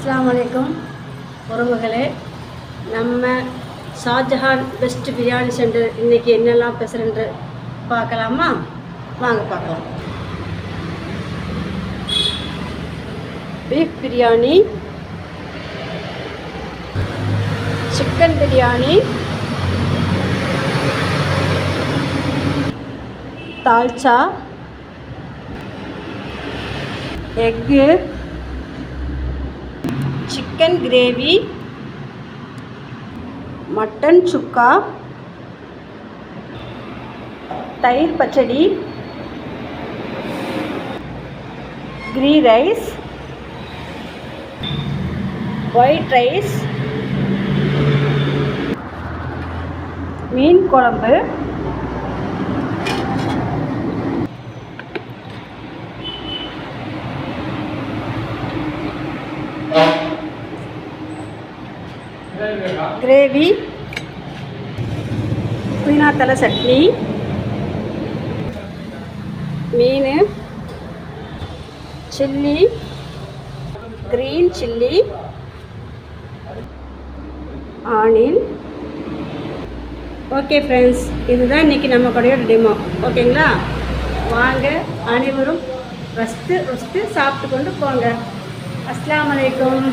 அஸ்ஸலாமு அலைக்கும் உறவுகளே, நம்ம ஷாஜஹான் பெஸ்ட் பிரியாணி சென்டர் இன்றைக்கி என்னெல்லாம் பேசுகிறேன்னு பார்க்கலாமா? வாங்க பார்க்கலாம். பீஃப் பிரியாணி, சிக்கன் பிரியாணி, தால்ச்சா, எக்கு, சிக்கன் கிரேவி, மட்டன் சுக்கா, தயிர் பச்சடி, கீ ரைஸ், ஒயிட் ரைஸ், மீன் குழம்பு, கிரேவி, புதினா தலை சட்னி, மீன், chilli, green chilli, onion. Okay friends, இதுதான் இன்றைக்கி நம்ம கடையோட டெமோ. ஓகேங்களா? வாங்க அனைவரும் ரசித்து சாப்பிட்டு கொண்டு போங்க. அஸ்ஸலாமு அலைக்கும்.